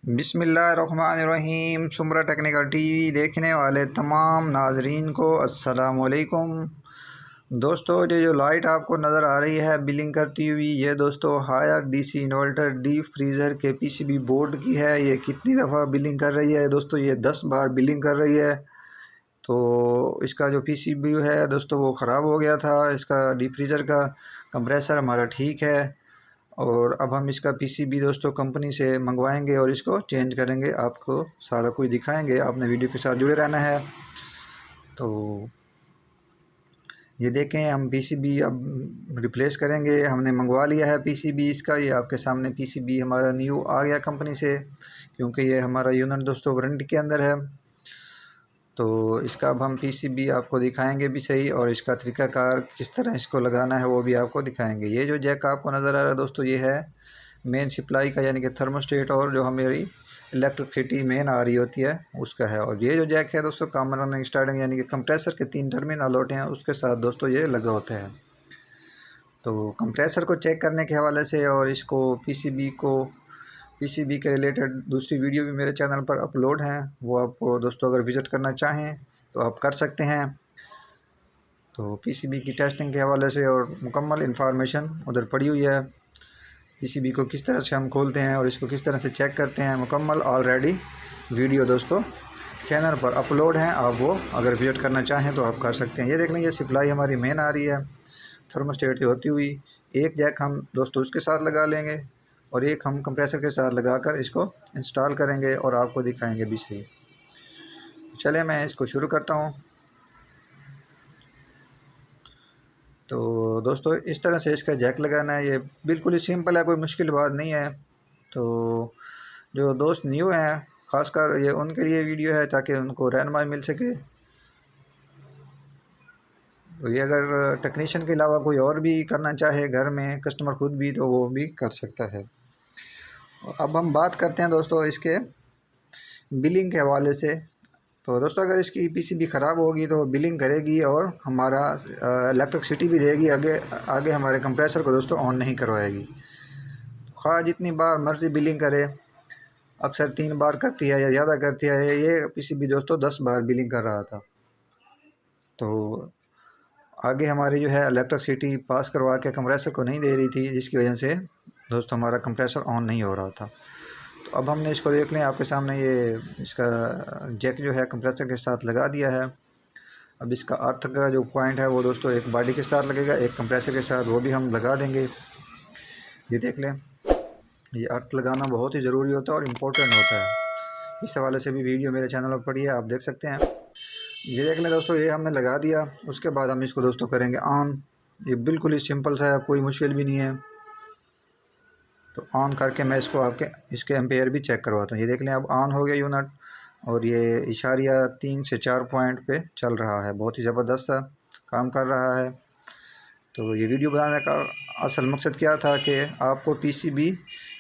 बिस्मिल्लाहिर्रहमानिर्रहीम। सुमरा technical TV देखने वाले तमाम नाजरीन को अस्सलाम वालेकुम। दोस्तों, ये जो लाइट आपको नज़र आ रही है बिलिंग करती हुई, ये दोस्तों Haier DC inverter deep freezer के पीसीबी बोर्ड की है। ये कितनी दफ़ा बिलिंग कर रही है दोस्तों? ये 10 बार बिलिंग कर रही है। तो इसका जो पीसीबी है दोस्तों वो ख़राब हो गया था। इसका डीप फ्रीज़र का कंप्रेसर हमारा ठीक है और अब हम इसका पीसीबी दोस्तों कंपनी से मंगवाएंगे और इसको चेंज करेंगे। आपको सारा कुछ दिखाएंगे, आपने वीडियो के साथ जुड़े रहना है। तो ये देखें, हम पीसीबी अब रिप्लेस करेंगे। हमने मंगवा लिया है पीसीबी इसका। ये आपके सामने पीसीबी हमारा न्यू आ गया कंपनी से, क्योंकि ये हमारा यूनिट दोस्तों वारंटी के अंदर है। तो इसका अब हम पीसीबी आपको दिखाएंगे भी सही, और इसका तरीक़ाकार किस तरह इसको लगाना है वो भी आपको दिखाएंगे। ये जो जैक आपको नज़र आ रहा है दोस्तों, ये है मेन सप्लाई का, यानी कि थर्मोस्टेट और जो हमारी इलेक्ट्रिसिटी मेन आ रही होती है उसका है। और ये जो जैक है दोस्तों कॉमन रनिंग स्टार्टिंग, यानी कि कंप्रेसर के 3 टर्मिनल होते हैं उसके साथ दोस्तों ये लगा होते हैं। तो कंप्रेसर को चेक करने के हवाले से और इसको पीसीबी के रिलेटेड दूसरी वीडियो भी मेरे चैनल पर अपलोड हैं, वो आपको दोस्तों अगर विज़िट करना चाहें तो आप कर सकते हैं। तो पीसीबी की टेस्टिंग के हवाले से और मुकम्मल इन्फॉर्मेशन उधर पड़ी हुई है। पीसीबी को किस तरह से हम खोलते हैं और इसको किस तरह से चेक करते हैं, मुकम्मल ऑलरेडी वीडियो दोस्तों चैनल पर अपलोड हैं। आप वो अगर विज़िट करना चाहें तो आप कर सकते हैं। ये देख लें, ये सप्लाई हमारी मेन आ रही है थर्मोस्टेट से होती हुई। एक जैक हम दोस्तों उसके साथ लगा लेंगे और एक हम कंप्रेसर के साथ लगाकर इसको इंस्टॉल करेंगे और आपको दिखाएंगे भी सही। चले मैं इसको शुरू करता हूँ। तो दोस्तों इस तरह से इसका जैक लगाना है, ये बिल्कुल ही सिंपल है, कोई मुश्किल बात नहीं है। तो जो दोस्त न्यू हैं ख़ासकर ये उनके लिए वीडियो है ताकि उनको रहनुमाई मिल सके। तो ये अगर टेक्नीशियन के अलावा कोई और भी करना चाहे घर में, कस्टमर खुद भी, तो वो भी कर सकता है। अब हम बात करते हैं दोस्तों इसके बिलिंग के हवाले से। तो दोस्तों अगर इसकी पीसीबी ख़राब होगी तो बिलिंग करेगी और हमारा इलेक्ट्रिसिटी भी देगी, आगे आगे हमारे कंप्रेसर को दोस्तों ऑन नहीं करवाएगी। ख़्वाह जितनी बार मर्ज़ी बिलिंग करे, अक्सर 3 बार करती है या ज़्यादा करती है। ये पीसीबी दोस्तों 10 बार बिलिंग कर रहा था। तो आगे हमारी जो है इलेक्ट्रिसिटी पास करवा के कंप्रेसर को नहीं दे रही थी, जिसकी वजह से दोस्तों हमारा कंप्रेसर ऑन नहीं हो रहा था। तो अब हमने इसको देख लें, आपके सामने ये इसका जैक जो है कंप्रेसर के साथ लगा दिया है। अब इसका अर्थ का जो पॉइंट है वो दोस्तों एक बॉडी के साथ लगेगा, एक कंप्रेसर के साथ, वो भी हम लगा देंगे। ये देख लें, ये अर्थ लगाना बहुत ही ज़रूरी होता है और इम्पोर्टेंट होता है। इस हवाले से भी वीडियो मेरे चैनल पर पड़ी है, आप देख सकते हैं। ये देख लें दोस्तों, ये हमने लगा दिया। उसके बाद हम इसको दोस्तों करेंगे ऑन। ये बिल्कुल ही सिंपल सा है, कोई मुश्किल भी नहीं है। तो ऑन करके मैं इसको आपके इसके एम्पेयर भी चेक करवाता हूँ। ये देख लें, अब ऑन हो गया यूनिट और ये इशारिया 3 से 4 पॉइंट पे चल रहा है। बहुत ही ज़बरदस्त सा काम कर रहा है। तो ये वीडियो बनाने का असल मकसद क्या था कि आपको पीसीबी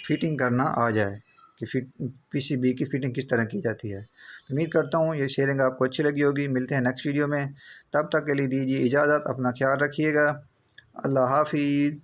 फिटिंग करना आ जाए कि पीसीबी की फ़िटिंग किस तरह की जाती है। उम्मीद करता हूँ ये शेयरिंग आपको अच्छी लगी होगी। मिलते हैं नेक्स्ट वीडियो में, तब तक के लिए दीजिए इजाज़त। अपना ख्याल रखिएगा। अल्लाह हाफ़िज़।